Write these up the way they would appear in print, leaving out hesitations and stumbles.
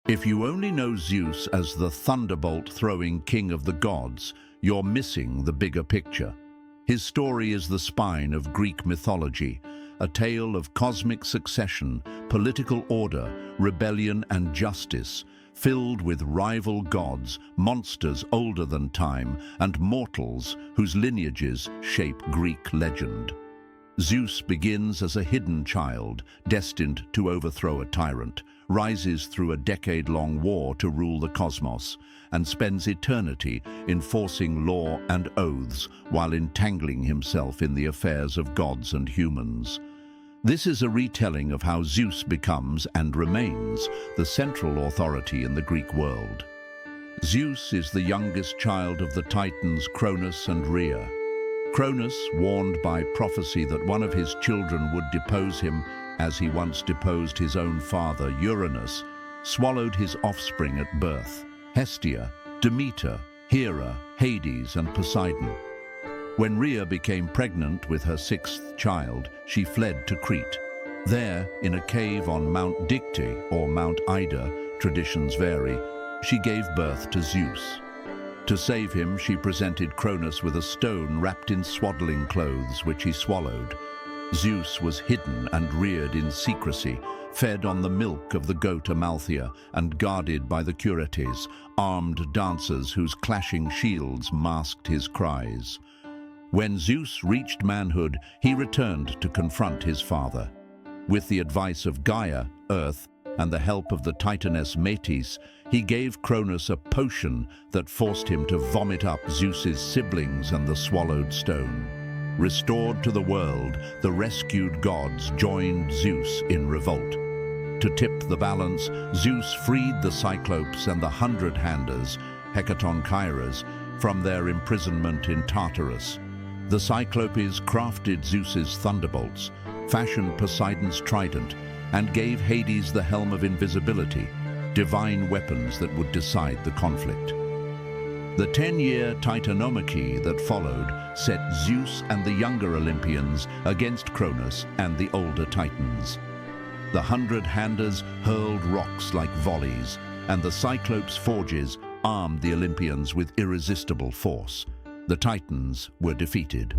If you only know Zeus as the thunderbolt-throwing king of the gods, you're missing the bigger picture. His story is the spine of Greek mythology, a tale of cosmic succession, political order, rebellion and justice, filled with rival gods, monsters older than time, and mortals whose lineages shape Greek legend. Zeus begins as a hidden child, destined to overthrow a tyrant, rises through a decade-long war to rule the cosmos, and spends eternity enforcing law and oaths while entangling himself in the affairs of gods and humans. This is a retelling of how Zeus becomes and remains the central authority in the Greek world. Zeus is the youngest child of the Titans Cronus and Rhea. Cronus, warned by prophecy that one of his children would depose him, as he once deposed his own father, Uranus, swallowed his offspring at birth: Hestia, Demeter, Hera, Hades, and Poseidon. When Rhea became pregnant with her sixth child, she fled to Crete. There, in a cave on Mount Dicte, or Mount Ida, traditions vary, she gave birth to Zeus. To save him, she presented Cronus with a stone wrapped in swaddling clothes, which he swallowed. Zeus was hidden and reared in secrecy, fed on the milk of the goat Amalthea, and guarded by the Curetes, armed dancers whose clashing shields masked his cries. When Zeus reached manhood, he returned to confront his father. With the advice of Gaia, Earth, and the help of the Titaness Metis, he gave Cronus a potion that forced him to vomit up Zeus's siblings and the swallowed stone. Restored to the world, the rescued gods joined Zeus in revolt. To tip the balance, Zeus freed the Cyclopes and the 100-handers, Hecatonchires, from their imprisonment in Tartarus. The Cyclopes crafted Zeus's thunderbolts, fashioned Poseidon's trident, and gave Hades the helm of invisibility, divine weapons that would decide the conflict. The 10-year Titanomachy that followed set Zeus and the younger Olympians against Cronus and the older Titans. The 100-handers hurled rocks like volleys, and the Cyclops' forges armed the Olympians with irresistible force. The Titans were defeated.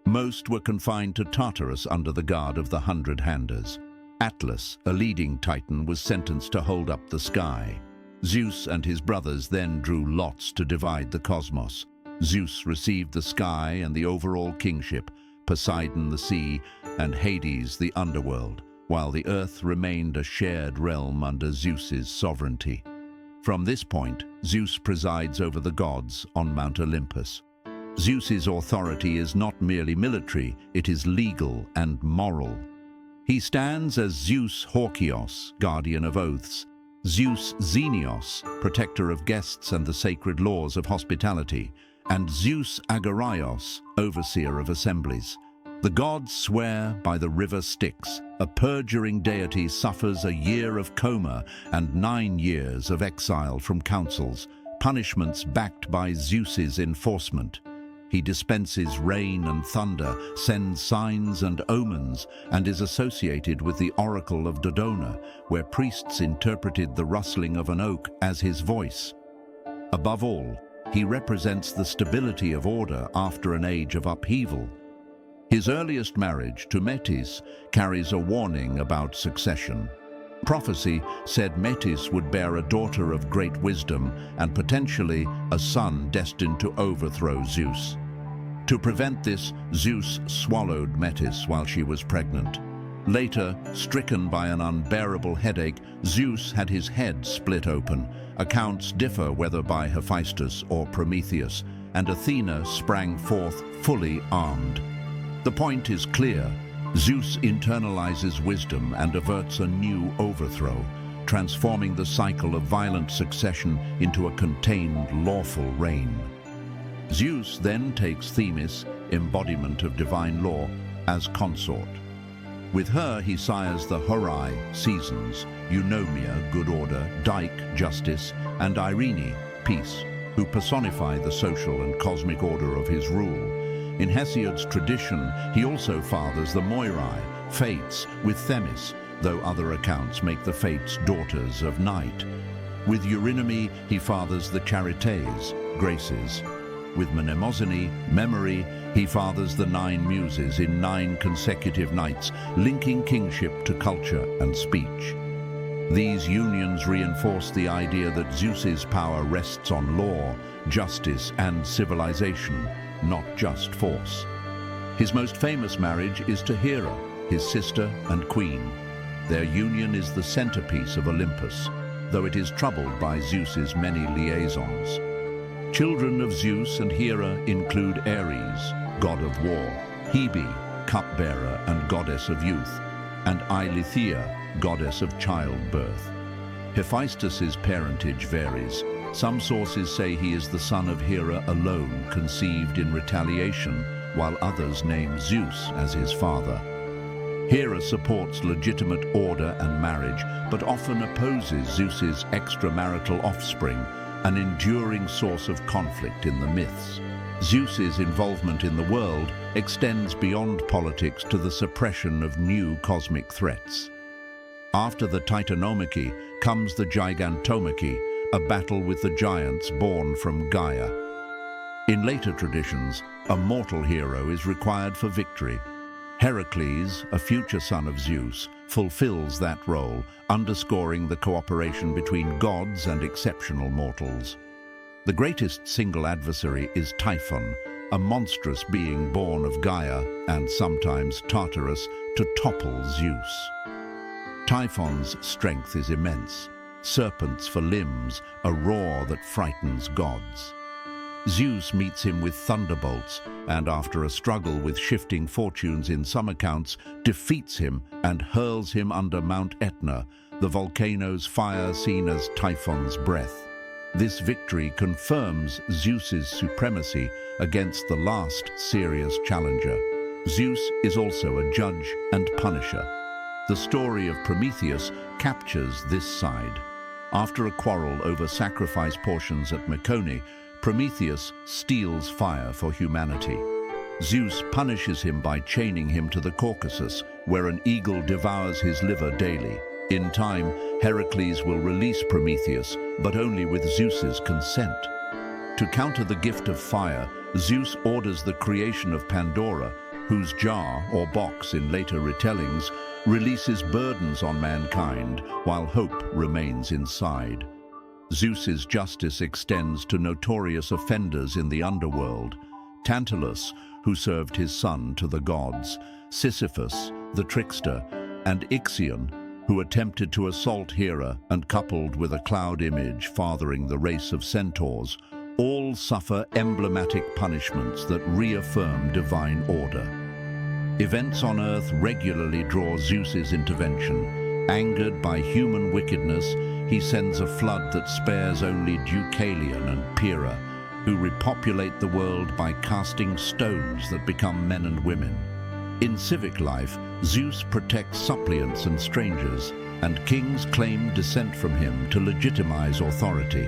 Most were confined to Tartarus under the guard of the 100-handers. Atlas, a leading Titan, was sentenced to hold up the sky. Zeus and his brothers then drew lots to divide the cosmos. Zeus received the sky and the overall kingship, Poseidon the sea, and Hades the underworld, while the earth remained a shared realm under Zeus's sovereignty. From this point, Zeus presides over the gods on Mount Olympus. Zeus's authority is not merely military, it is legal and moral. He stands as Zeus Horkios, guardian of oaths, Zeus Xenios, protector of guests and the sacred laws of hospitality, and Zeus Agoraios, overseer of assemblies. The gods swear by the river Styx. A perjuring deity suffers a year of coma and 9 years of exile from councils, punishments backed by Zeus's enforcement. He dispenses rain and thunder, sends signs and omens, and is associated with the oracle of Dodona, where priests interpreted the rustling of an oak as his voice. Above all, he represents the stability of order after an age of upheaval. His earliest marriage to Metis carries a warning about succession. Prophecy said Metis would bear a daughter of great wisdom and potentially a son destined to overthrow Zeus. To prevent this, Zeus swallowed Metis while she was pregnant. Later, stricken by an unbearable headache, Zeus had his head split open. Accounts differ whether by Hephaestus or Prometheus, and Athena sprang forth fully armed. The point is clear. Zeus internalizes wisdom and averts a new overthrow, transforming the cycle of violent succession into a contained, lawful reign. Zeus then takes Themis, embodiment of divine law, as consort. With her he sires the Horai, seasons, Eunomia, good order, Dike, justice, and Irene, peace, who personify the social and cosmic order of his rule. In Hesiod's tradition, he also fathers the Moirai, fates, with Themis, though other accounts make the fates daughters of night. With Eurynome, he fathers the Charites, graces. With Mnemosyne, memory, he fathers the 9 muses in 9 consecutive nights, linking kingship to culture and speech. These unions reinforce the idea that Zeus's power rests on law, justice, and civilization, not just force. His most famous marriage is to Hera, his sister and queen. Their union is the centerpiece of Olympus, though it is troubled by Zeus's many liaisons. Children of Zeus and Hera include Ares, god of war, Hebe, cupbearer and goddess of youth, and Eileithyia, goddess of childbirth. Hephaestus's parentage varies. Some sources say he is the son of Hera alone, conceived in retaliation, while others name Zeus as his father. Hera supports legitimate order and marriage, but often opposes Zeus's extramarital offspring, an enduring source of conflict in the myths. Zeus's involvement in the world extends beyond politics to the suppression of new cosmic threats. After the Titanomachy comes the Gigantomachy, a battle with the giants born from Gaia. In later traditions, a mortal hero is required for victory. Heracles, a future son of Zeus, fulfills that role, underscoring the cooperation between gods and exceptional mortals. The greatest single adversary is Typhon, a monstrous being born of Gaia and sometimes Tartarus to topple Zeus. Typhon's strength is immense, serpents for limbs, a roar that frightens gods. Zeus meets him with thunderbolts and, after a struggle with shifting fortunes in some accounts, defeats him and hurls him under Mount Etna, the volcano's fire seen as Typhon's breath. This victory confirms Zeus's supremacy against the last serious challenger. Zeus is also a judge and punisher. The story of Prometheus captures this side. After a quarrel over sacrifice portions at Mykone, Prometheus steals fire for humanity. Zeus punishes him by chaining him to the Caucasus, where an eagle devours his liver daily. In time, Heracles will release Prometheus, but only with Zeus's consent. To counter the gift of fire, Zeus orders the creation of Pandora, whose jar, or box in later retellings, releases burdens on mankind, while hope remains inside. Zeus's justice extends to notorious offenders in the underworld: Tantalus, who served his son to the gods, Sisyphus, the trickster, and Ixion, who attempted to assault Hera and, coupled with a cloud image fathering the race of centaurs, all suffer emblematic punishments that reaffirm divine order. Events on Earth regularly draw Zeus's intervention. Angered by human wickedness, he sends a flood that spares only Deucalion and Pyrrha, who repopulate the world by casting stones that become men and women. In civic life, Zeus protects suppliants and strangers, and kings claim descent from him to legitimize authority.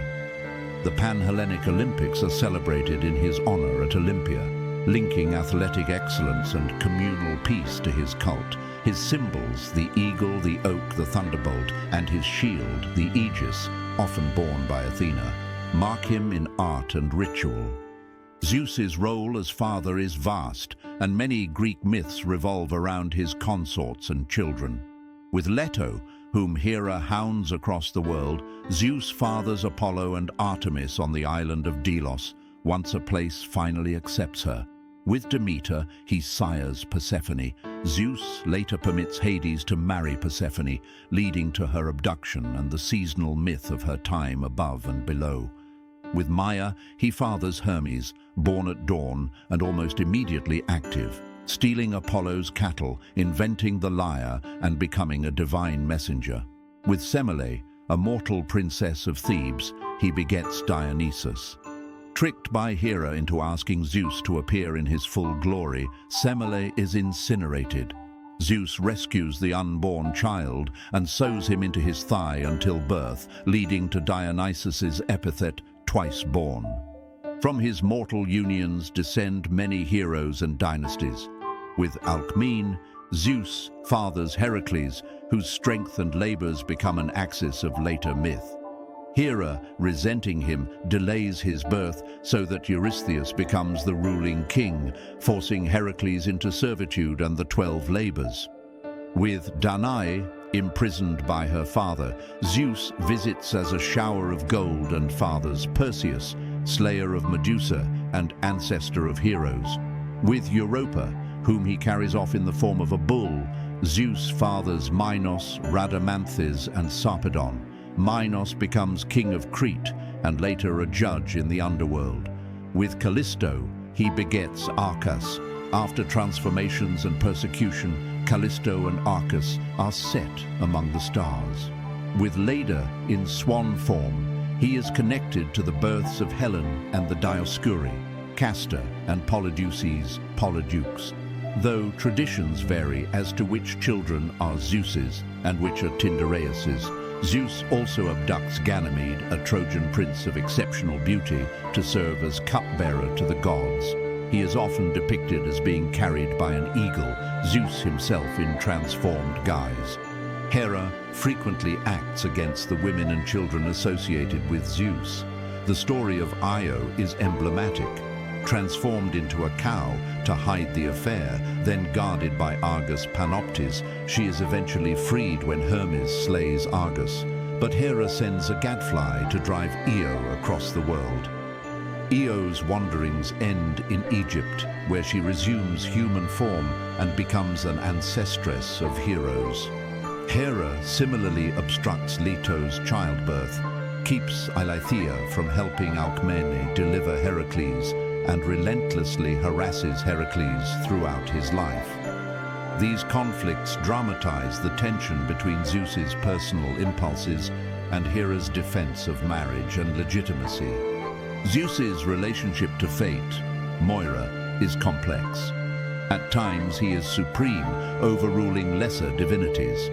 The Pan-Hellenic Olympics are celebrated in his honor at Olympia, linking athletic excellence and communal peace to his cult. His symbols, the eagle, the oak, the thunderbolt, and his shield, the aegis, often borne by Athena, mark him in art and ritual. Zeus's role as father is vast, and many Greek myths revolve around his consorts and children. With Leto, whom Hera hounds across the world, Zeus fathers Apollo and Artemis on the island of Delos, once a place finally accepts her. With Demeter, he sires Persephone. Zeus later permits Hades to marry Persephone, leading to her abduction and the seasonal myth of her time above and below. With Maia, he fathers Hermes, born at dawn and almost immediately active, stealing Apollo's cattle, inventing the lyre, and becoming a divine messenger. With Semele, a mortal princess of Thebes, he begets Dionysus. Tricked by Hera into asking Zeus to appear in his full glory, Semele is incinerated. Zeus rescues the unborn child and sews him into his thigh until birth, leading to Dionysus's epithet, twice born. From his mortal unions descend many heroes and dynasties. With Alcmene, Zeus fathers Heracles, whose strength and labors become an axis of later myth. Hera, resenting him, delays his birth so that Eurystheus becomes the ruling king, forcing Heracles into servitude and the 12 labors. With Danae imprisoned by her father, Zeus visits as a shower of gold and fathers Perseus, slayer of Medusa and ancestor of heroes. With Europa, whom he carries off in the form of a bull, Zeus fathers Minos, Rhadamanthys and Sarpedon. Minos becomes king of Crete and later a judge in the underworld. With Callisto, he begets Arcas. After transformations and persecution, Callisto and Arcas are set among the stars. With Leda in swan form, he is connected to the births of Helen and the Dioscuri, Castor and Polydeuces, Polydukes, though traditions vary as to which children are Zeus's and which are Tyndareus's. Zeus also abducts Ganymede, a Trojan prince of exceptional beauty, to serve as cupbearer to the gods. He is often depicted as being carried by an eagle, Zeus himself in transformed guise. Hera frequently acts against the women and children associated with Zeus. The story of Io is emblematic. Transformed into a cow to hide the affair, then guarded by Argus Panoptes, she is eventually freed when Hermes slays Argus. But Hera sends a gadfly to drive Io across the world. Io's wanderings end in Egypt, where she resumes human form and becomes an ancestress of heroes. Hera similarly obstructs Leto's childbirth, keeps Eileithyia from helping Alcmene deliver Heracles, and relentlessly harasses Heracles throughout his life. These conflicts dramatize the tension between Zeus's personal impulses and Hera's defense of marriage and legitimacy. Zeus's relationship to fate, Moira, is complex. At times he is supreme, overruling lesser divinities.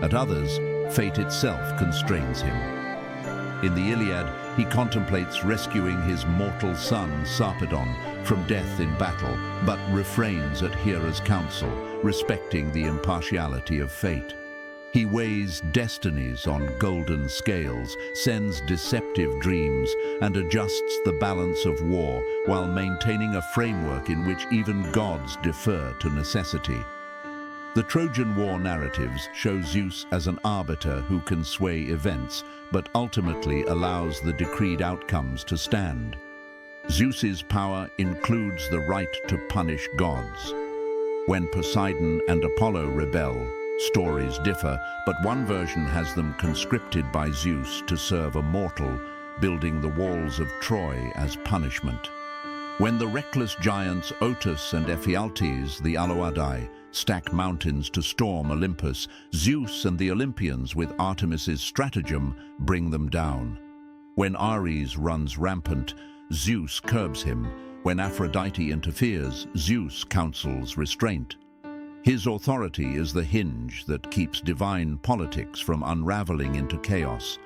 At others, fate itself constrains him. In the Iliad, he contemplates rescuing his mortal son, Sarpedon, from death in battle, but refrains at Hera's counsel, respecting the impartiality of fate. He weighs destinies on golden scales, sends deceptive dreams, and adjusts the balance of war while maintaining a framework in which even gods defer to necessity. The Trojan War narratives show Zeus as an arbiter who can sway events, but ultimately allows the decreed outcomes to stand. Zeus's power includes the right to punish gods. When Poseidon and Apollo rebel, stories differ, but one version has them conscripted by Zeus to serve a mortal, building the walls of Troy as punishment. When the reckless giants Otus and Ephialtes, the Aloadai, stack mountains to storm Olympus, Zeus and the Olympians, with Artemis's stratagem, bring them down. When Ares runs rampant, Zeus curbs him. When Aphrodite interferes, Zeus counsels restraint. His authority is the hinge that keeps divine politics from unraveling into chaos.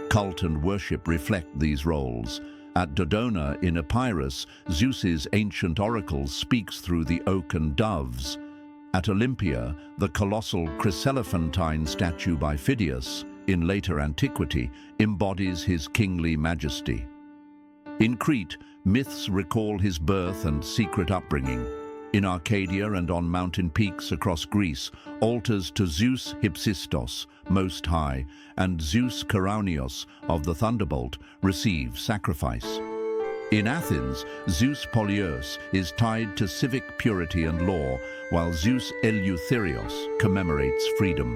Cult and worship reflect these roles. At Dodona in Epirus, Zeus's ancient oracle speaks through the oak and doves. At Olympia, the colossal Chryselephantine statue by Phidias, in later antiquity, embodies his kingly majesty. In Crete, myths recall his birth and secret upbringing. In Arcadia and on mountain peaks across Greece, altars to Zeus Hypsistos, Most High, and Zeus Keraunios of the Thunderbolt receive sacrifice. In Athens, Zeus Polyeus is tied to civic purity and law, while Zeus Eleutherios commemorates freedom.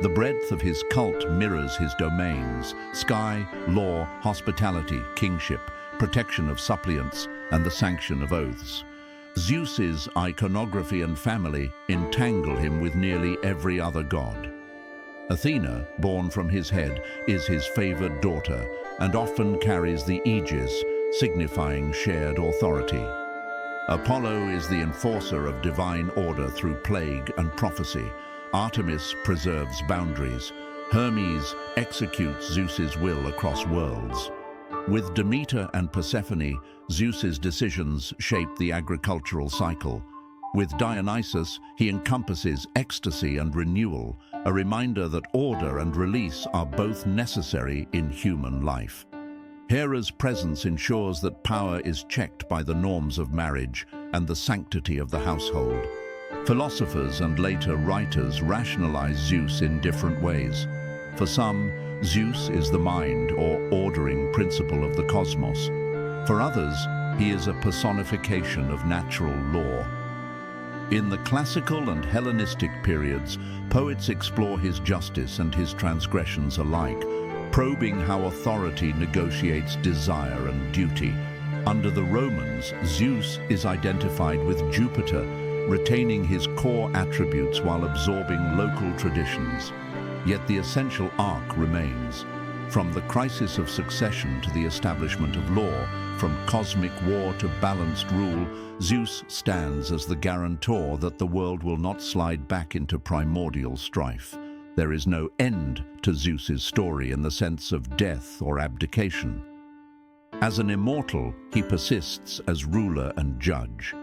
The breadth of his cult mirrors his domains: sky, law, hospitality, kingship, protection of suppliants, and the sanction of oaths. Zeus's iconography and family entangle him with nearly every other god. Athena, born from his head, is his favored daughter and often carries the aegis, signifying shared authority. Apollo is the enforcer of divine order through plague and prophecy. Artemis preserves boundaries. Hermes executes Zeus's will across worlds. With Demeter and Persephone, Zeus's decisions shape the agricultural cycle. With Dionysus, he encompasses ecstasy and renewal, a reminder that order and release are both necessary in human life. Hera's presence ensures that power is checked by the norms of marriage and the sanctity of the household. Philosophers and later writers rationalize Zeus in different ways. For some, Zeus is the mind or ordering principle of the cosmos. For others, he is a personification of natural law. In the classical and Hellenistic periods, poets explore his justice and his transgressions alike, probing how authority negotiates desire and duty. Under the Romans, Zeus is identified with Jupiter, retaining his core attributes while absorbing local traditions. Yet the essential arc remains. From the crisis of succession to the establishment of law, from cosmic war to balanced rule, Zeus stands as the guarantor that the world will not slide back into primordial strife. There is no end to Zeus's story in the sense of death or abdication. As an immortal, he persists as ruler and judge.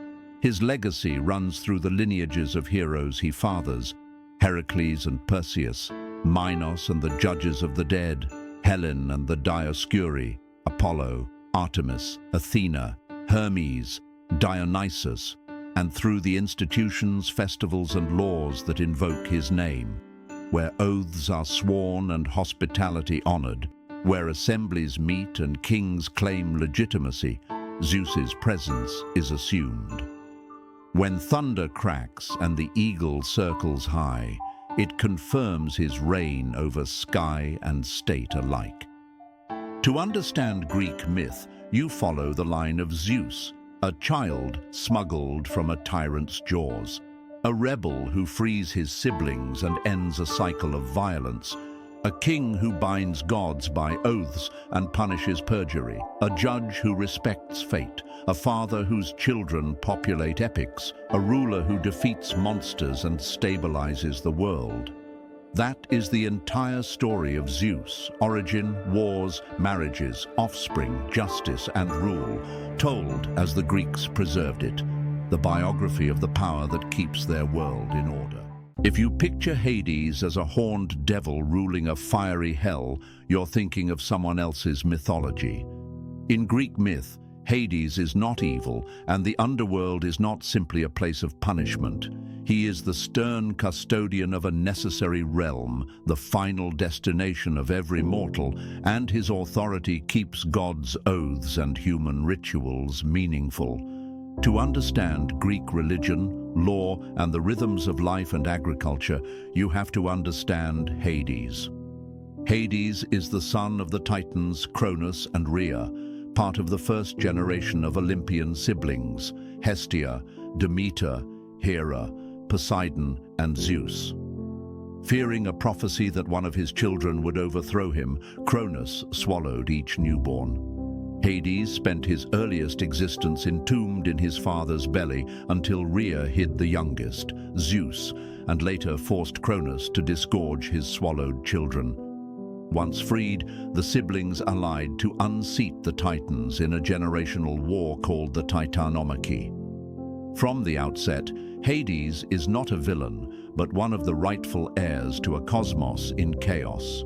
His legacy runs through the lineages of heroes he fathers: Heracles and Perseus, Minos and the judges of the dead, Helen and the Dioscuri, Apollo, Artemis, Athena, Hermes, Dionysus, and through the institutions, festivals, and laws that invoke his name, where oaths are sworn and hospitality honored, where assemblies meet and kings claim legitimacy, Zeus's presence is assumed. When thunder cracks and the eagle circles high, it confirms his reign over sky and state alike. To understand Greek myth, you follow the line of Zeus, a child smuggled from a tyrant's jaws, a rebel who frees his siblings and ends a cycle of violence, a king who binds gods by oaths and punishes perjury, a judge who respects fate, a father whose children populate epics, a ruler who defeats monsters and stabilizes the world. That is the entire story of Zeus: origin, wars, marriages, offspring, justice, and rule, told as the Greeks preserved it, the biography of the power that keeps their world in order. If you picture Hades as a horned devil ruling a fiery hell, you're thinking of someone else's mythology. In Greek myth, Hades is not evil, and the underworld is not simply a place of punishment. He is the stern custodian of a necessary realm, the final destination of every mortal, and his authority keeps God's oaths and human rituals meaningful. To understand Greek religion, law, and the rhythms of life and agriculture, you have to understand Hades. Hades is the son of the Titans Cronus and Rhea, part of the first generation of Olympian siblings: Hestia, Demeter, Hera, Poseidon, and Zeus. Fearing a prophecy that one of his children would overthrow him, Cronus swallowed each newborn. Hades spent his earliest existence entombed in his father's belly until Rhea hid the youngest, Zeus, and later forced Cronus to disgorge his swallowed children. Once freed, the siblings allied to unseat the Titans in a generational war called the Titanomachy. From the outset, Hades is not a villain, but one of the rightful heirs to a cosmos in chaos.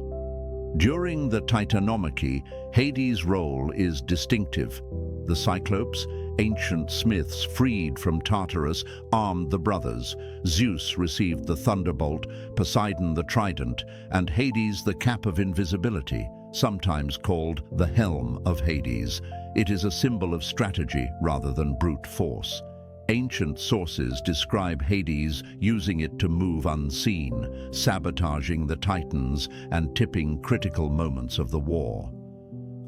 During the Titanomachy, Hades' role is distinctive. The Cyclopes, ancient smiths freed from Tartarus, armed the brothers. Zeus received the thunderbolt, Poseidon the trident, and Hades the cap of invisibility, sometimes called the helm of Hades. It is a symbol of strategy rather than brute force. Ancient sources describe Hades using it to move unseen, sabotaging the Titans and tipping critical moments of the war.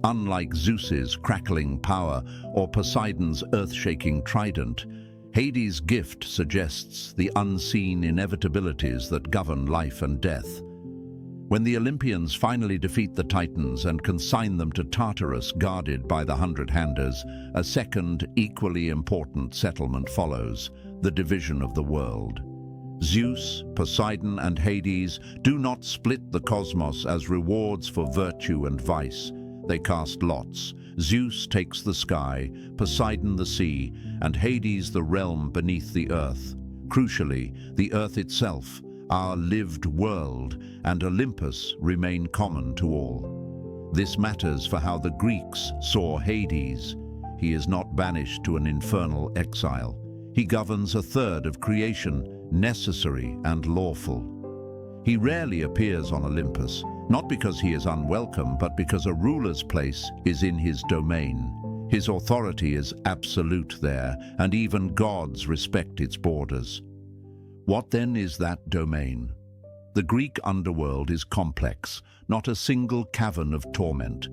Unlike Zeus's crackling power or Poseidon's earth-shaking trident, Hades' gift suggests the unseen inevitabilities that govern life and death. When the Olympians finally defeat the Titans and consign them to Tartarus guarded by the Hundred-Handers, a second, equally important settlement follows: the division of the world. Zeus, Poseidon, and Hades do not split the cosmos as rewards for virtue and vice. They cast lots, Zeus takes the sky, Poseidon the sea, and Hades the realm beneath the earth. Crucially, the earth itself, our lived world, and Olympus remain common to all. This matters for how the Greeks saw Hades. He is not banished to an infernal exile. He governs a third of creation, necessary and lawful. He rarely appears on Olympus, not because he is unwelcome, but because a ruler's place is in his domain. His authority is absolute there, and even gods respect its borders. What then is that domain? The Greek underworld is complex, not a single cavern of torment.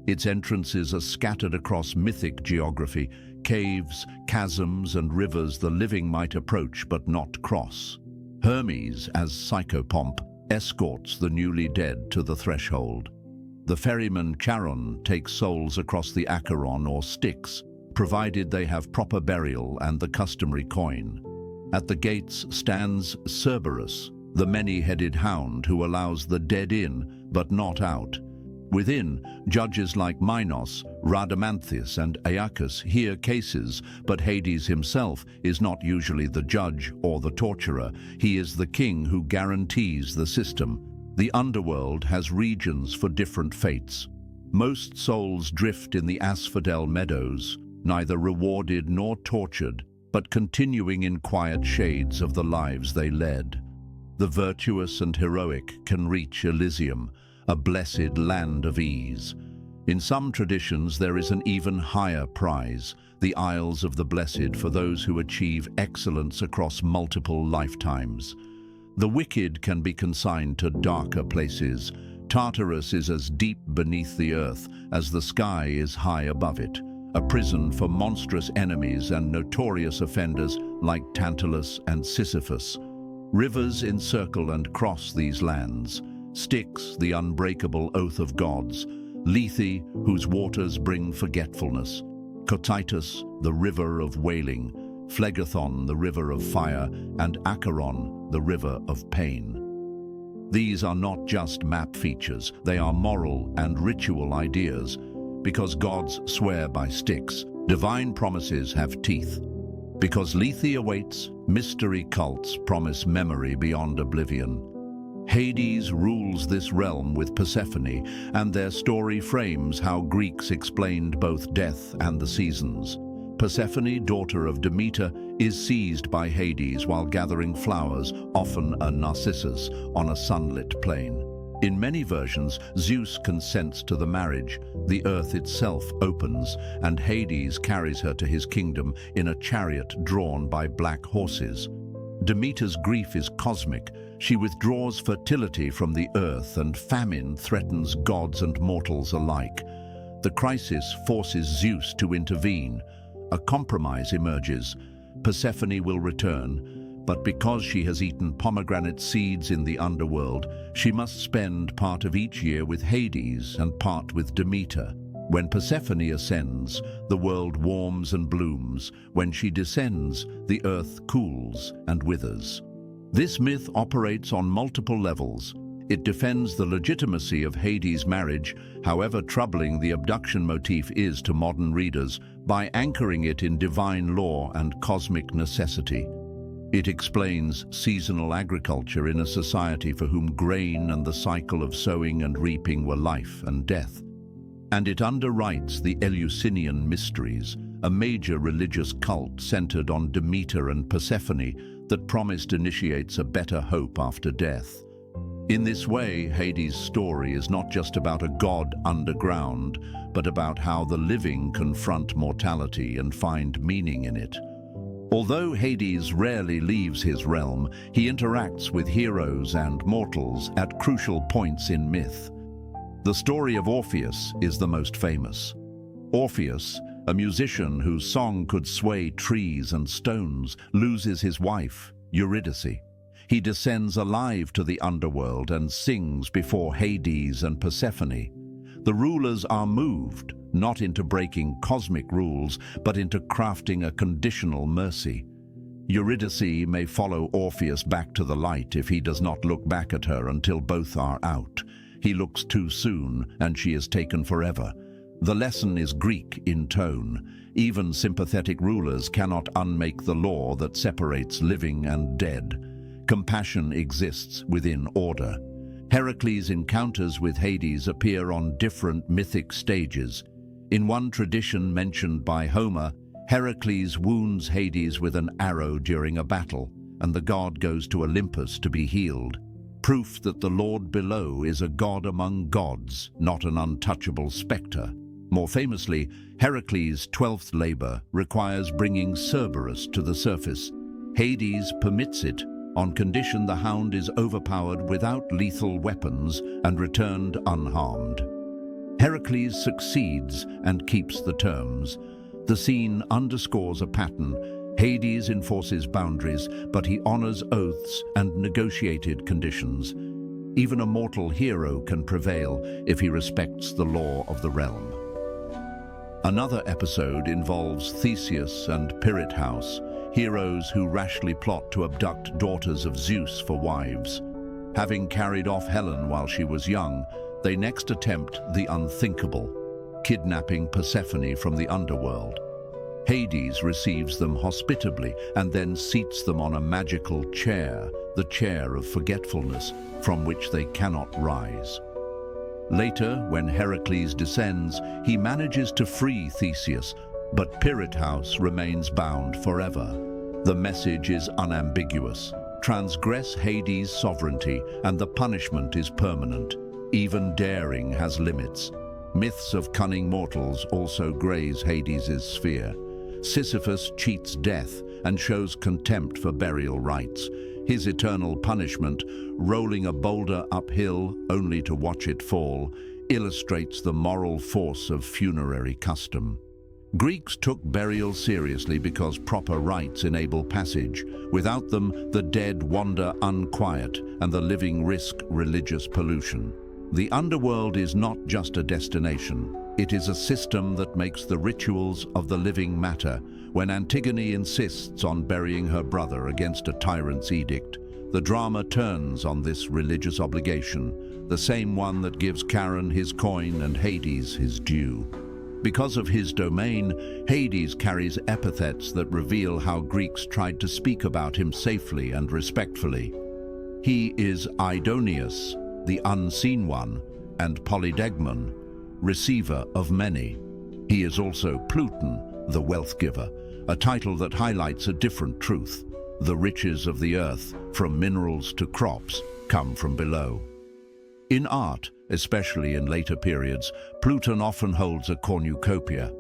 Its entrances are scattered across mythic geography, caves, chasms, and rivers the living might approach but not cross. Hermes, as psychopomp, escorts the newly dead to the threshold. The ferryman Charon takes souls across the Acheron or Styx, provided they have proper burial and the customary coin. At the gates stands Cerberus, the many-headed hound who allows the dead in, but not out. Within, judges like Minos, Rhadamanthus, and Aeacus hear cases, but Hades himself is not usually the judge or the torturer. He is the king who guarantees the system. The underworld has regions for different fates. Most souls drift in the asphodel meadows, neither rewarded nor tortured, but continuing in quiet shades of the lives they led. The virtuous and heroic can reach Elysium, a blessed land of ease. In some traditions, there is an even higher prize, the Isles of the Blessed, for those who achieve excellence across multiple lifetimes. The wicked can be consigned to darker places. Tartarus is as deep beneath the earth as the sky is high above it, a prison for monstrous enemies and notorious offenders like Tantalus and Sisyphus. Rivers encircle and cross these lands. Styx, the unbreakable oath of gods; Lethe, whose waters bring forgetfulness; Cocytus, the river of wailing; Phlegethon, the river of fire; and Acheron, the river of pain. These are not just map features, they are moral and ritual ideas. Because gods swear by Styx, divine promises have teeth. Because Lethe awaits, mystery cults promise memory beyond oblivion. Hades rules this realm with Persephone, and their story frames how Greeks explained both death and the seasons. Persephone, daughter of Demeter, is seized by Hades while gathering flowers, often a narcissus, on a sunlit plain. In many versions, Zeus consents to the marriage. The earth itself opens, and Hades carries her to his kingdom in a chariot drawn by black horses. Demeter's grief is cosmic. She withdraws fertility from the earth, and famine threatens gods and mortals alike. The crisis forces Zeus to intervene. A compromise emerges. Persephone will return, but because she has eaten pomegranate seeds in the underworld, she must spend part of each year with Hades and part with Demeter. When Persephone ascends, the world warms and blooms. When she descends, the earth cools and withers. This myth operates on multiple levels. It defends the legitimacy of Hades' marriage, however troubling the abduction motif is to modern readers, by anchoring it in divine law and cosmic necessity. It explains seasonal agriculture in a society for whom grain and the cycle of sowing and reaping were life and death. And it underwrites the Eleusinian mysteries, a major religious cult centered on Demeter and Persephone that promised initiates a better hope after death. In this way, Hades' story is not just about a god underground, but about how the living confront mortality and find meaning in it. Although Hades rarely leaves his realm, he interacts with heroes and mortals at crucial points in myth. The story of Orpheus is the most famous. Orpheus, a musician whose song could sway trees and stones, loses his wife, Eurydice. He descends alive to the underworld and sings before Hades and Persephone. The rulers are moved, not into breaking cosmic rules, but into crafting a conditional mercy. Eurydice may follow Orpheus back to the light if he does not look back at her until both are out. He looks too soon, and she is taken forever. The lesson is Greek in tone. Even sympathetic rulers cannot unmake the law that separates living and dead. Compassion exists within order. Heracles' encounters with Hades appear on different mythic stages. In one tradition mentioned by Homer, Heracles wounds Hades with an arrow during a battle, and the god goes to Olympus to be healed. Proof that the Lord below is a god among gods, not an untouchable spectre. More famously, Heracles' 12th labor requires bringing Cerberus to the surface. Hades permits it, on condition the hound is overpowered without lethal weapons and returned unharmed. Heracles succeeds and keeps the terms. The scene underscores a pattern. Hades enforces boundaries, but he honors oaths and negotiated conditions. Even a mortal hero can prevail if he respects the law of the realm. Another episode involves Theseus and Pirate House, heroes who rashly plot to abduct daughters of Zeus for wives. Having carried off Helen while she was young, they next attempt the unthinkable, kidnapping Persephone from the underworld. Hades receives them hospitably and then seats them on a magical chair, the chair of forgetfulness, from which they cannot rise. Later, when Heracles descends, he manages to free Theseus, but Pirate House remains bound forever. The message is unambiguous. Transgress Hades' sovereignty, and the punishment is permanent. Even daring has limits. Myths of cunning mortals also graze Hades' sphere. Sisyphus cheats death and shows contempt for burial rites. His eternal punishment, rolling a boulder uphill only to watch it fall, illustrates the moral force of funerary custom. Greeks took burial seriously because proper rites enable passage. Without them, the dead wander unquiet and the living risk religious pollution. The underworld is not just a destination. It is a system that makes the rituals of the living matter. When Antigone insists on burying her brother against a tyrant's edict, the drama turns on this religious obligation, the same one that gives Charon his coin and Hades his due. Because of his domain, Hades carries epithets that reveal how Greeks tried to speak about him safely and respectfully. He is Aidoneus, the unseen one, and Polydegmon, receiver of many. He is also Pluton, the wealth giver, a title that highlights a different truth. The riches of the earth, from minerals to crops, come from below. In art, especially in later periods, Pluton often holds a cornucopia.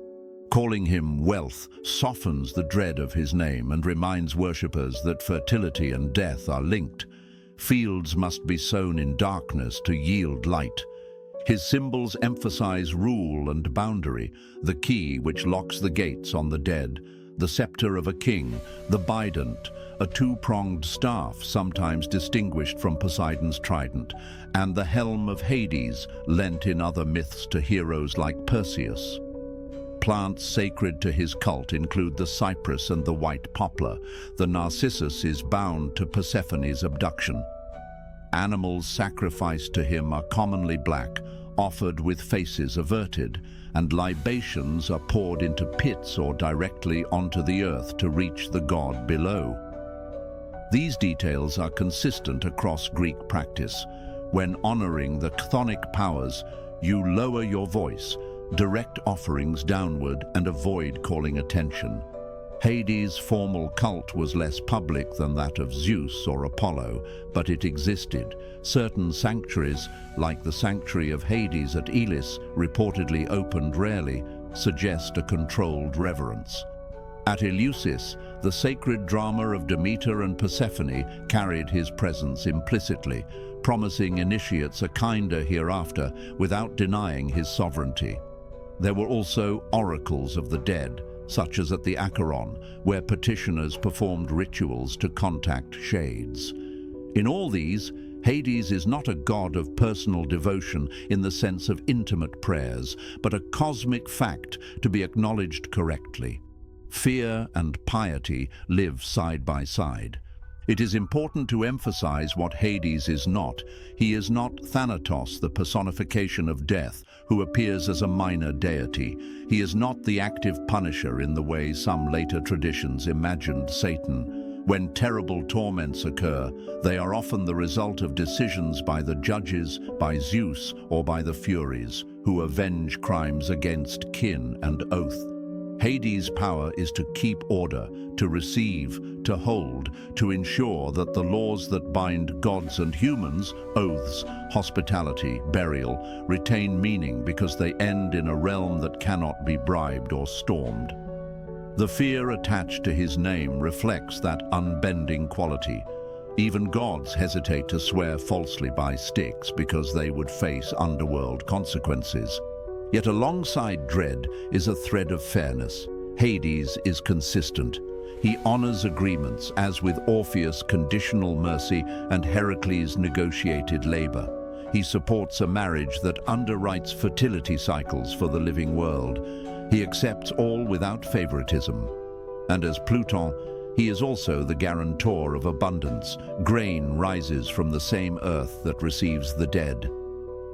Calling him wealth softens the dread of his name and reminds worshippers that fertility and death are linked. Fields must be sown in darkness to yield light. His symbols emphasize rule and boundary, the key which locks the gates on the dead, the scepter of a king, the bident, a two-pronged staff sometimes distinguished from Poseidon's trident, and the helm of Hades, lent in other myths to heroes like Perseus. Plants sacred to his cult include the cypress and the white poplar. The narcissus is bound to Persephone's abduction. Animals sacrificed to him are commonly black, offered with faces averted, and libations are poured into pits or directly onto the earth to reach the god below. These details are consistent across Greek practice. When honoring the chthonic powers, you lower your voice, direct offerings downward, and avoid calling attention. Hades' formal cult was less public than that of Zeus or Apollo, but it existed. Certain sanctuaries, like the sanctuary of Hades at Elis, reportedly opened rarely, suggest a controlled reverence. At Eleusis, the sacred drama of Demeter and Persephone carried his presence implicitly, promising initiates a kinder hereafter without denying his sovereignty. There were also oracles of the dead, such as at the Acheron, where petitioners performed rituals to contact shades. In all these, Hades is not a god of personal devotion in the sense of intimate prayers, but a cosmic fact to be acknowledged correctly. Fear and piety live side by side. It is important to emphasize what Hades is not. He is not Thanatos, the personification of death, who appears as a minor deity. He is not the active punisher in the way some later traditions imagined Satan. When terrible torments occur, they are often the result of decisions by the judges, by Zeus, or by the Furies, who avenge crimes against kin and oath. Hades' power is to keep order, to receive, to hold, to ensure that the laws that bind gods and humans, oaths, hospitality, burial, retain meaning because they end in a realm that cannot be bribed or stormed. The fear attached to his name reflects that unbending quality. Even gods hesitate to swear falsely by Styx because they would face underworld consequences. Yet alongside dread is a thread of fairness. Hades is consistent. He honors agreements, as with Orpheus' conditional mercy and Heracles' negotiated labor. He supports a marriage that underwrites fertility cycles for the living world. He accepts all without favoritism. And as Pluton, he is also the guarantor of abundance. Grain rises from the same earth that receives the dead.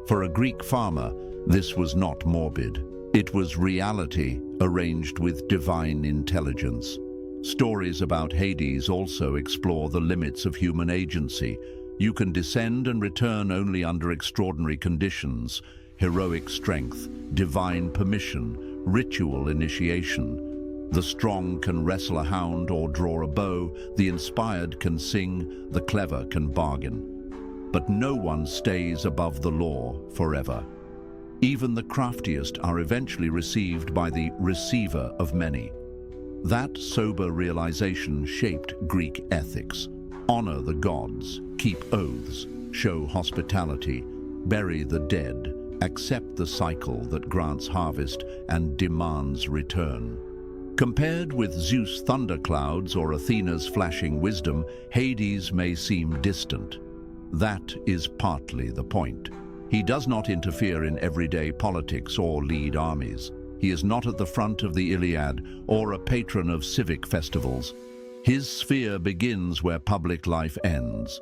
For a Greek farmer, this was not morbid. It was reality arranged with divine intelligence. Stories about Hades also explore the limits of human agency. You can descend and return only under extraordinary conditions: heroic strength, divine permission, ritual initiation. The strong can wrestle a hound or draw a bow, the inspired can sing, the clever can bargain. But no one stays above the law forever. Even the craftiest are eventually received by the receiver of many. That sober realization shaped Greek ethics. Honor the gods, keep oaths, show hospitality, bury the dead, accept the cycle that grants harvest and demands return. Compared with Zeus' thunderclouds or Athena's flashing wisdom, Hades may seem distant. That is partly the point. He does not interfere in everyday politics or lead armies. He is not at the front of the Iliad or a patron of civic festivals. His sphere begins where public life ends.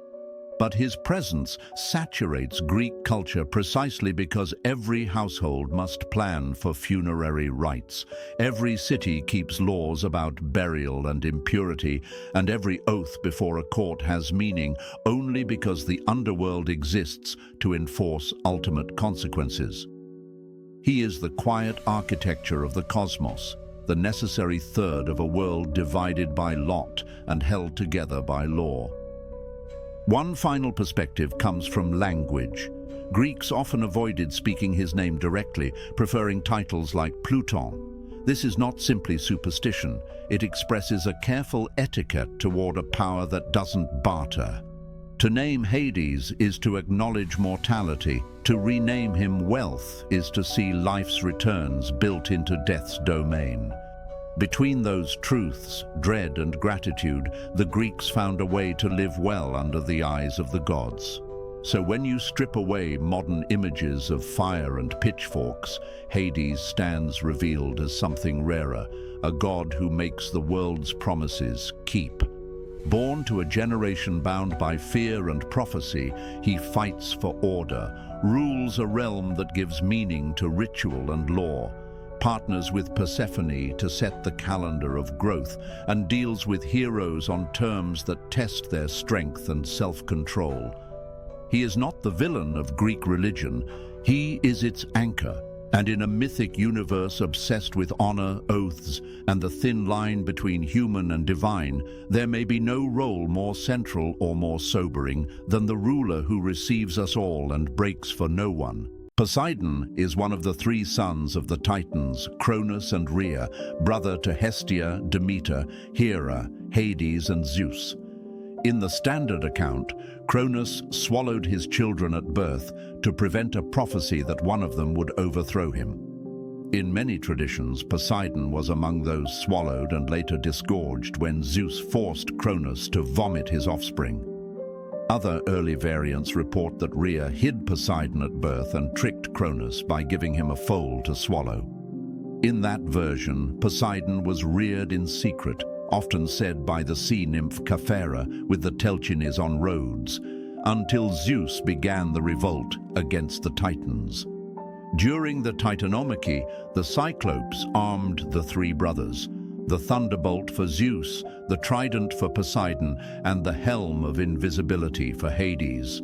But his presence saturates Greek culture precisely because every household must plan for funerary rites. Every city keeps laws about burial and impurity, and every oath before a court has meaning only because the underworld exists to enforce ultimate consequences. He is the quiet architecture of the cosmos, the necessary third of a world divided by lot and held together by law. One final perspective comes from language. Greeks often avoided speaking his name directly, preferring titles like Pluton. This is not simply superstition. It expresses a careful etiquette toward a power that doesn't barter. To name Hades is to acknowledge mortality. To rename him wealth is to see life's returns built into death's domain. Between those truths, dread and gratitude, the Greeks found a way to live well under the eyes of the gods. So when you strip away modern images of fire and pitchforks, Hades stands revealed as something rarer, a god who makes the world's promises keep. Born to a generation bound by fear and prophecy, he fights for order, rules a realm that gives meaning to ritual and law, partners with Persephone to set the calendar of growth, and deals with heroes on terms that test their strength and self-control. He is not the villain of Greek religion, he is its anchor. And in a mythic universe obsessed with honor, oaths, and the thin line between human and divine, there may be no role more central or more sobering than the ruler who receives us all and breaks for no one. Poseidon is one of the three sons of the Titans, Cronus and Rhea, brother to Hestia, Demeter, Hera, Hades, and Zeus. In the standard account, Cronus swallowed his children at birth to prevent a prophecy that one of them would overthrow him. In many traditions, Poseidon was among those swallowed and later disgorged when Zeus forced Cronus to vomit his offspring. Other early variants report that Rhea hid Poseidon at birth and tricked Cronus by giving him a foal to swallow. In that version, Poseidon was reared in secret, often said by the sea nymph Caphera with the Telchines on Rhodes, until Zeus began the revolt against the Titans. During the Titanomachy, the Cyclopes armed the three brothers, the thunderbolt for Zeus, the trident for Poseidon, and the helm of invisibility for Hades.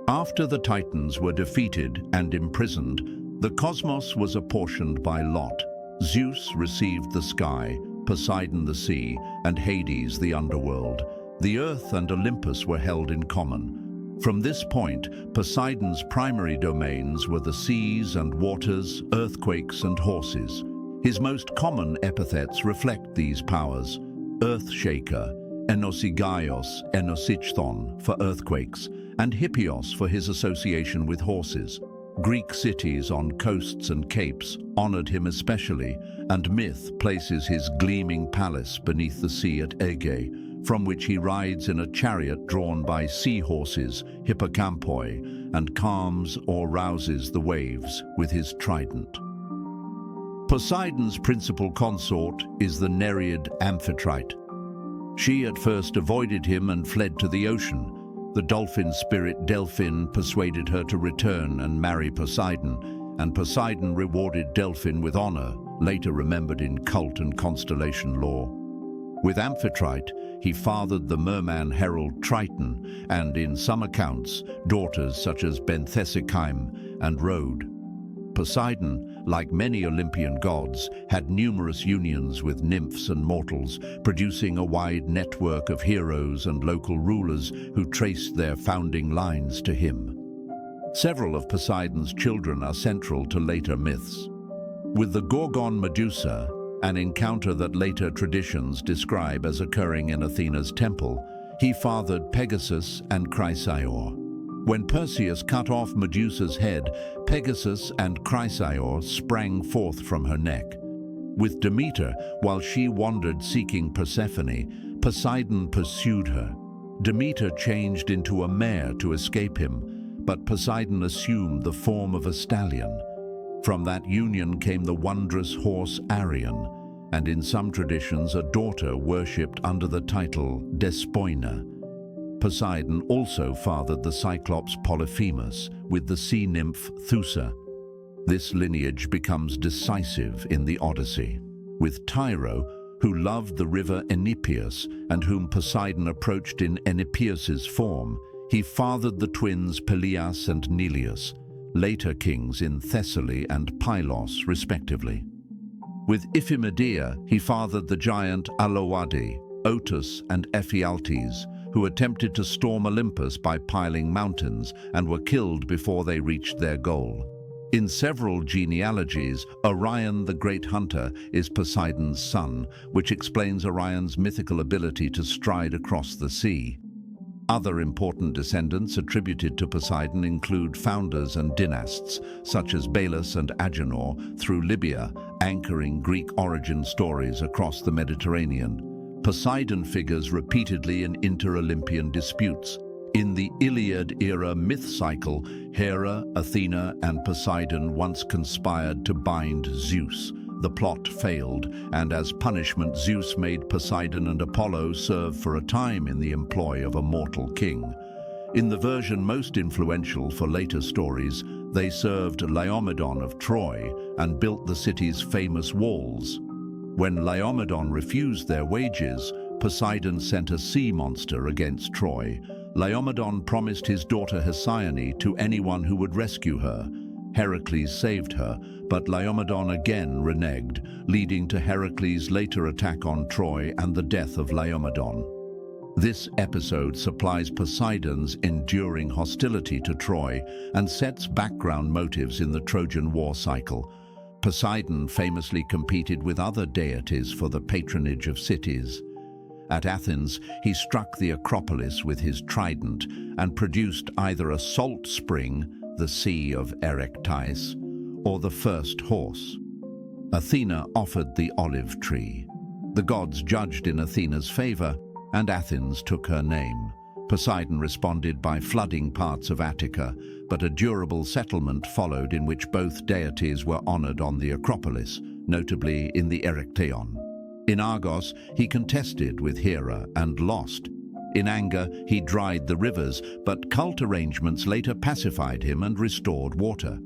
After the Titans were defeated and imprisoned, the cosmos was apportioned by lot. Zeus received the sky, Poseidon the sea, and Hades the underworld. The earth and Olympus were held in common. From this point, Poseidon's primary domains were the seas and waters, earthquakes and horses. His most common epithets reflect these powers: Earthshaker, Enosigaios, Enosichthon for earthquakes, and Hippios for his association with horses. Greek cities on coasts and capes honored him especially, and myth places his gleaming palace beneath the sea at Aegae, from which he rides in a chariot drawn by seahorses, hippocampoi, and calms or rouses the waves with his trident. Poseidon's principal consort is the Nereid Amphitrite. She at first avoided him and fled to the ocean. The dolphin spirit Delphin persuaded her to return and marry Poseidon, and Poseidon rewarded Delphin with honor, later remembered in cult and constellation lore. With Amphitrite, he fathered the merman herald Triton, and in some accounts, daughters such as Benthesicyme and Rhode. Poseidon, like many Olympian gods, had numerous unions with nymphs and mortals, producing a wide network of heroes and local rulers who traced their founding lines to him. Several of Poseidon's children are central to later myths. With the Gorgon Medusa, an encounter that later traditions describe as occurring in Athena's temple, he fathered Pegasus and Chrysaor. When Perseus cut off Medusa's head, Pegasus and Chrysaor sprang forth from her neck. With Demeter, while she wandered seeking Persephone, Poseidon pursued her. Demeter changed into a mare to escape him, but Poseidon assumed the form of a stallion. From that union came the wondrous horse Arion, and in some traditions a daughter worshipped under the title Despoina. Poseidon also fathered the Cyclops Polyphemus with the sea nymph Thusa. This lineage becomes decisive in the Odyssey. With Tyro, who loved the river Enipeus and whom Poseidon approached in Enipeus's form, he fathered the twins Peleus and Neleus, later kings in Thessaly and Pylos, respectively. With Iphimedea, he fathered the giant Aloade, Otus and Ephialtes, who attempted to storm Olympus by piling mountains and were killed before they reached their goal. In several genealogies, Orion the Great Hunter is Poseidon's son, which explains Orion's mythical ability to stride across the sea. Other important descendants attributed to Poseidon include founders and dynasts, such as Belus and Agenor, through Libya, anchoring Greek origin stories across the Mediterranean. Poseidon figures repeatedly in inter-Olympian disputes. In the Iliad-era myth cycle, Hera, Athena, and Poseidon once conspired to bind Zeus. The plot failed, and as punishment, Zeus made Poseidon and Apollo serve for a time in the employ of a mortal king. In the version most influential for later stories, they served Laomedon of Troy and built the city's famous walls. When Laomedon refused their wages, Poseidon sent a sea monster against Troy. Laomedon promised his daughter Hesione to anyone who would rescue her. Heracles saved her, but Laomedon again reneged, leading to Heracles' later attack on Troy and the death of Laomedon. This episode supplies Poseidon's enduring hostility to Troy and sets background motives in the Trojan War cycle. Poseidon famously competed with other deities for the patronage of cities. At Athens, he struck the Acropolis with his trident and produced either a salt spring, the Sea of Erechteis, or the first horse. Athena offered the olive tree. The gods judged in Athena's favor, and Athens took her name. Poseidon responded by flooding parts of Attica, but a durable settlement followed in which both deities were honored on the Acropolis, notably in the Erekteion. In Argos, he contested with Hera and lost. In anger, he dried the rivers, but cult arrangements later pacified him and restored water.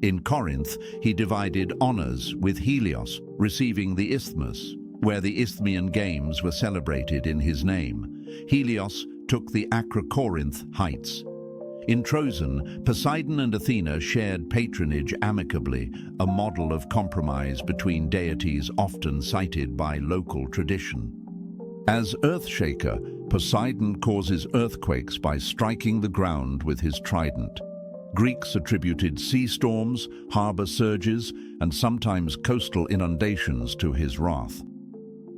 In Corinth, he divided honors with Helios, receiving the Isthmus, where the Isthmian Games were celebrated in his name. Helios took the Acrocorinth heights. In Trojan, Poseidon and Athena shared patronage amicably, a model of compromise between deities often cited by local tradition. As Earthshaker, Poseidon causes earthquakes by striking the ground with his trident. Greeks attributed sea storms, harbor surges, and sometimes coastal inundations to his wrath.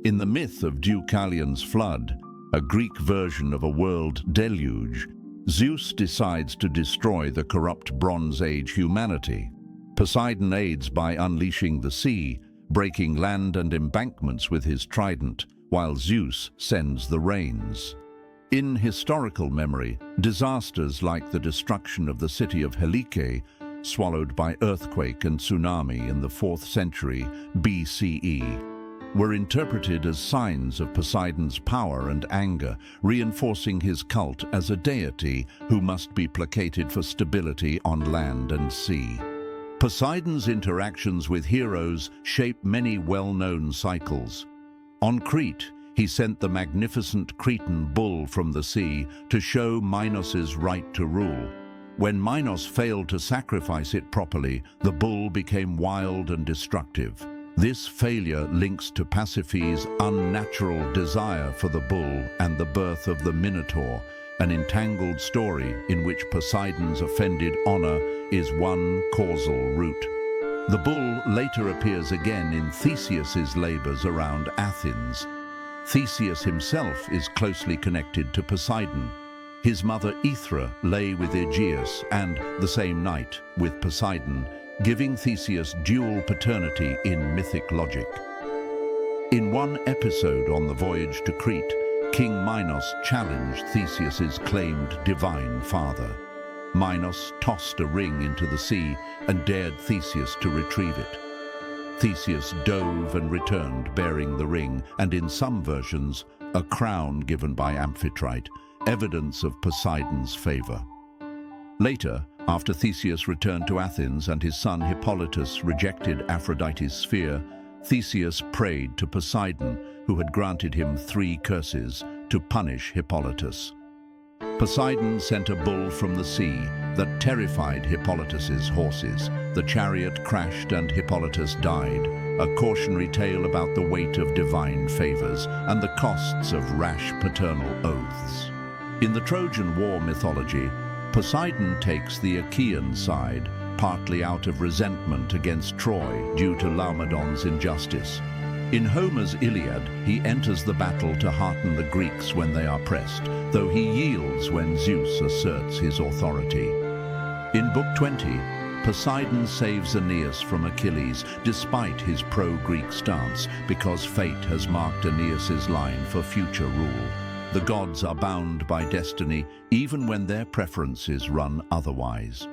In the myth of Deucalion's flood, a Greek version of a world deluge, Zeus decides to destroy the corrupt Bronze Age humanity. Poseidon aids by unleashing the sea, breaking land and embankments with his trident, while Zeus sends the rains. In historical memory, disasters like the destruction of the city of Helike, swallowed by earthquake and tsunami in the 4th century BCE, were interpreted as signs of Poseidon's power and anger, reinforcing his cult as a deity who must be placated for stability on land and sea. Poseidon's interactions with heroes shape many well-known cycles. On Crete, he sent the magnificent Cretan bull from the sea to show Minos's right to rule. When Minos failed to sacrifice it properly, the bull became wild and destructive. This failure links to Pasiphae's unnatural desire for the bull and the birth of the Minotaur, an entangled story in which Poseidon's offended honor is one causal root. The bull later appears again in Theseus's labors around Athens. Theseus himself is closely connected to Poseidon. His mother Aethra lay with Aegeus and, the same night, with Poseidon, giving Theseus dual paternity in mythic logic. In one episode on the voyage to Crete, King Minos challenged Theseus's claimed divine father. Minos tossed a ring into the sea and dared Theseus to retrieve it. Theseus dove and returned bearing the ring and, in some versions, a crown given by Amphitrite, evidence of Poseidon's favor. Later, after Theseus returned to Athens and his son Hippolytus rejected Aphrodite's sphere, Theseus prayed to Poseidon, who had granted him 3 curses, to punish Hippolytus. Poseidon sent a bull from the sea that terrified Hippolytus's horses. The chariot crashed and Hippolytus died, a cautionary tale about the weight of divine favors and the costs of rash paternal oaths. In the Trojan War mythology, Poseidon takes the Achaean side, partly out of resentment against Troy due to Laomedon's injustice. In Homer's Iliad, he enters the battle to hearten the Greeks when they are pressed, though he yields when Zeus asserts his authority. In Book 20, Poseidon saves Aeneas from Achilles despite his pro-Greek stance, because fate has marked Aeneas's line for future rule. The gods are bound by destiny even when their preferences run otherwise.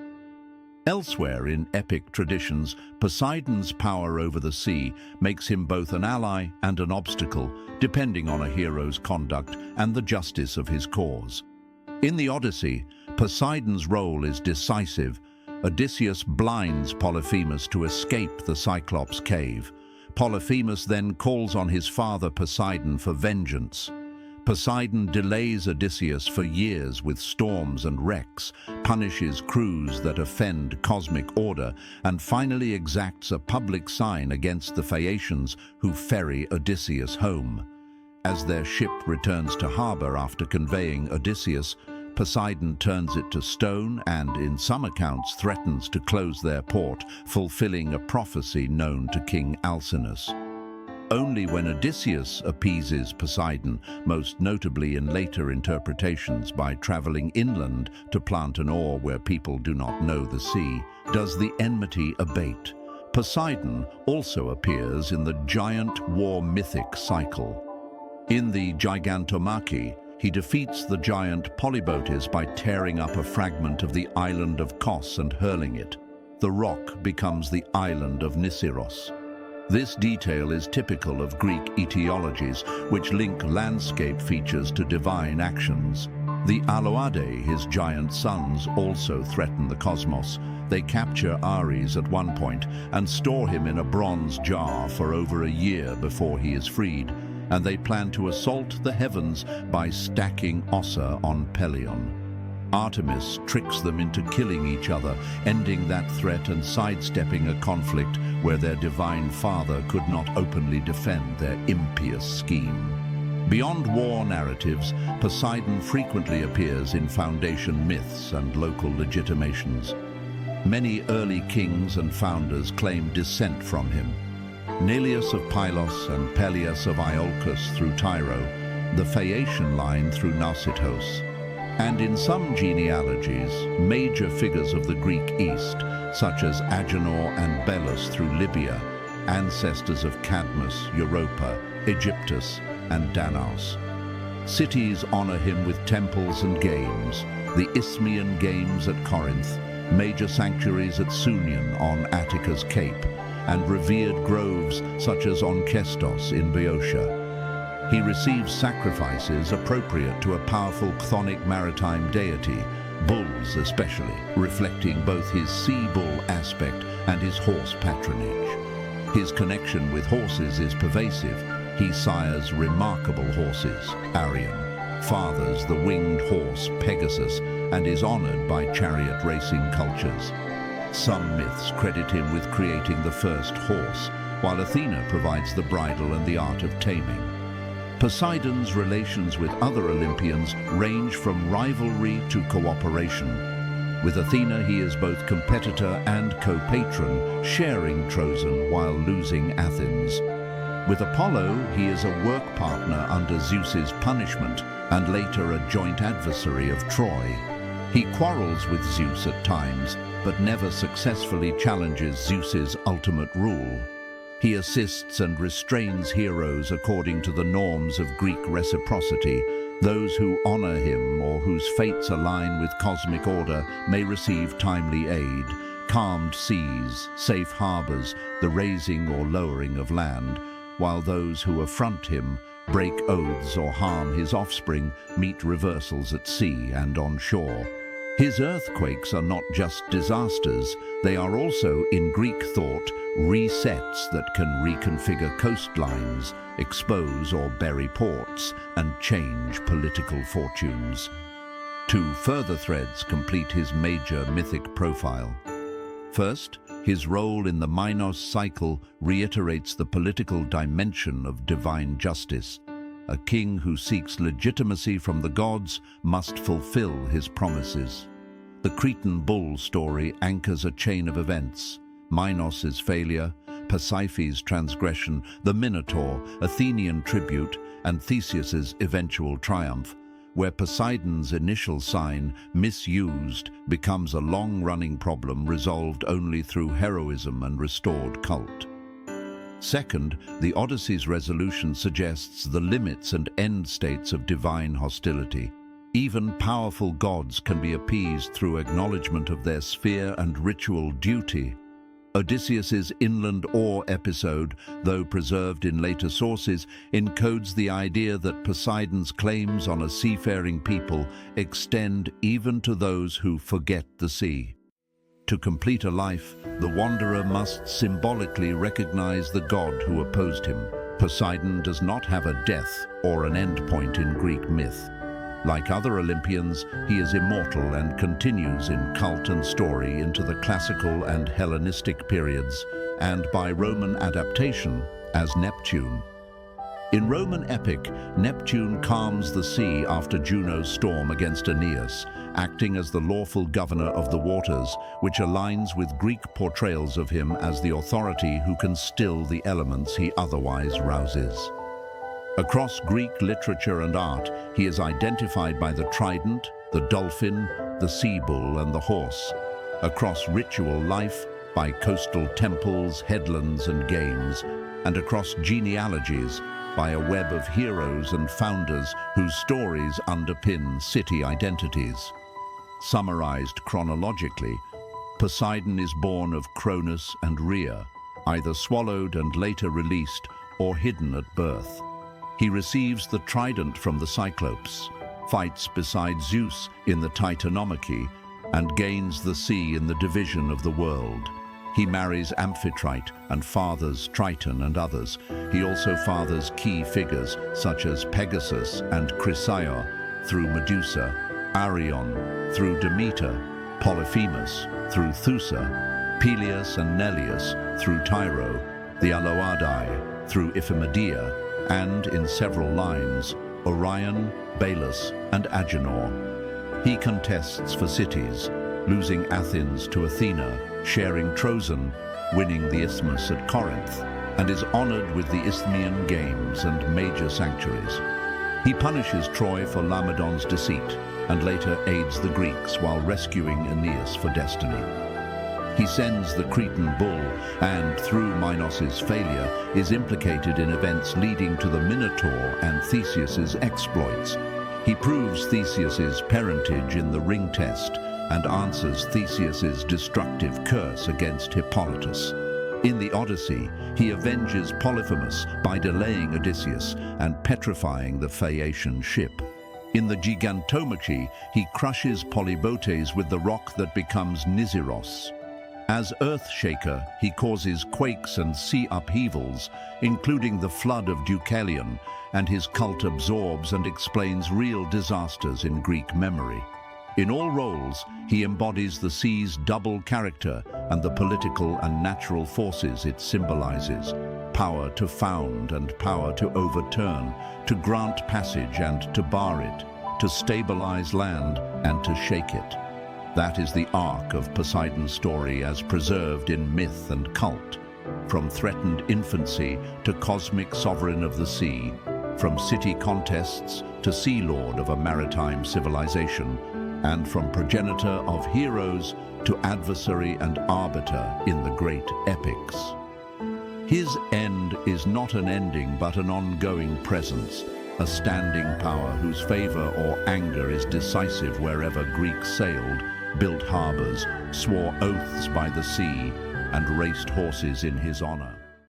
Elsewhere in epic traditions, Poseidon's power over the sea makes him both an ally and an obstacle, depending on a hero's conduct and the justice of his cause. In the Odyssey, Poseidon's role is decisive. Odysseus blinds Polyphemus to escape the Cyclops' cave. Polyphemus then calls on his father Poseidon for vengeance. Poseidon delays Odysseus for years with storms and wrecks, punishes crews that offend cosmic order, and finally exacts a public sign against the Phaeacians who ferry Odysseus home. As their ship returns to harbor after conveying Odysseus, Poseidon turns it to stone and, in some accounts, threatens to close their port, fulfilling a prophecy known to King Alcinous. Only when Odysseus appeases Poseidon, most notably in later interpretations by traveling inland to plant an oar where people do not know the sea, does the enmity abate. Poseidon also appears in the giant war mythic cycle. In the Gigantomachy, he defeats the giant Polybotes by tearing up a fragment of the island of Kos and hurling it. The rock becomes the island of Nissyros. This detail is typical of Greek etiologies, which link landscape features to divine actions. The Aloidae, his giant sons, also threaten the cosmos. They capture Ares at one point and store him in a bronze jar for over a year before he is freed, and they plan to assault the heavens by stacking Ossa on Pelion. Artemis tricks them into killing each other, ending that threat and sidestepping a conflict where their divine father could not openly defend their impious scheme. Beyond war narratives, Poseidon frequently appears in foundation myths and local legitimations. Many early kings and founders claim descent from him. Neleus of Pylos and Peleus of Iolcus through Tyro, the Phaeacian line through Nausithous. And in some genealogies, major figures of the Greek East, such as Agenor and Belus through Libya, ancestors of Cadmus, Europa, Aegyptus, and Danaus. Cities honor him with temples and games, the Isthmian Games at Corinth, major sanctuaries at Sunion on Attica's Cape, and revered groves such as Onchestos in Boeotia. He receives sacrifices appropriate to a powerful chthonic maritime deity, bulls especially, reflecting both his sea bull aspect and his horse patronage. His connection with horses is pervasive. He sires remarkable horses, Arion, fathers the winged horse Pegasus, and is honored by chariot racing cultures. Some myths credit him with creating the first horse, while Athena provides the bridle and the art of taming. Poseidon's relations with other Olympians range from rivalry to cooperation. With Athena, he is both competitor and co-patron, sharing Trojan while losing Athens. With Apollo, he is a work partner under Zeus's punishment, and later a joint adversary of Troy. He quarrels with Zeus at times, but never successfully challenges Zeus's ultimate rule. He assists and restrains heroes according to the norms of Greek reciprocity. Those who honor him or whose fates align with cosmic order may receive timely aid, calmed seas, safe harbors, the raising or lowering of land, while those who affront him, break oaths or harm his offspring, meet reversals at sea and on shore. His earthquakes are not just disasters, they are also, in Greek thought, resets that can reconfigure coastlines, expose or bury ports, and change political fortunes. Two further threads complete his major mythic profile. First, his role in the Minos cycle reiterates the political dimension of divine justice. A king who seeks legitimacy from the gods must fulfill his promises. The Cretan bull story anchors a chain of events: Minos' failure, Pasiphae's transgression, the Minotaur, Athenian tribute, and Theseus's eventual triumph, where Poseidon's initial sign, misused, becomes a long-running problem resolved only through heroism and restored cult. Second, the Odyssey's resolution suggests the limits and end states of divine hostility. Even powerful gods can be appeased through acknowledgement of their sphere and ritual duty. Odysseus's inland oar episode, though preserved in later sources, encodes the idea that Poseidon's claims on a seafaring people extend even to those who forget the sea. To complete a life, the wanderer must symbolically recognize the god who opposed him. Poseidon does not have a death or an endpoint in Greek myth. Like other Olympians, he is immortal and continues in cult and story into the classical and Hellenistic periods, and by Roman adaptation as Neptune. In Roman epic, Neptune calms the sea after Juno's storm against Aeneas, acting as the lawful governor of the waters, which aligns with Greek portrayals of him as the authority who can still the elements he otherwise rouses. Across Greek literature and art, he is identified by the trident, the dolphin, the sea bull, and the horse. Across ritual life, by coastal temples, headlands, and games, and across genealogies, by a web of heroes and founders whose stories underpin city identities. Summarized chronologically, Poseidon is born of Cronus and Rhea, either swallowed and later released or hidden at birth. He receives the trident from the Cyclopes, fights beside Zeus in the Titanomachy, and gains the sea in the division of the world. He marries Amphitrite and fathers Triton and others. He also fathers key figures such as Pegasus and Chrysaor through Medusa, Arion through Demeter, Polyphemus through Thoosa, Peleus and Neleus through Tyro, the Aloadae through Iphimedea, and, in several lines, Orion, Belus, and Agenor. He contests for cities, losing Athens to Athena, sharing Trozen, winning the Isthmus at Corinth, and is honored with the Isthmian Games and major sanctuaries. He punishes Troy for Laomedon's deceit, and later aids the Greeks while rescuing Aeneas for destiny. He sends the Cretan bull, and through Minos's failure, is implicated in events leading to the Minotaur and Theseus's exploits. He proves Theseus's parentage in the ring test, and answers Theseus's destructive curse against Hippolytus. In the Odyssey, he avenges Polyphemus by delaying Odysseus and petrifying the Phaeacian ship. In the Gigantomachy, he crushes Polybotes with the rock that becomes Nisyros. As Earthshaker, he causes quakes and sea upheavals, including the flood of Deucalion, and his cult absorbs and explains real disasters in Greek memory. In all roles, he embodies the sea's double character and the political and natural forces it symbolizes: power to found and power to overturn, to grant passage and to bar it, to stabilize land and to shake it. That is the arc of Poseidon's story as preserved in myth and cult. From threatened infancy to cosmic sovereign of the sea, from city contests to sea lord of a maritime civilization, and from progenitor of heroes to adversary and arbiter in the great epics. His end is not an ending but an ongoing presence, a standing power whose favor or anger is decisive wherever Greeks sailed, built harbors, swore oaths by the sea, and raced horses in his honor.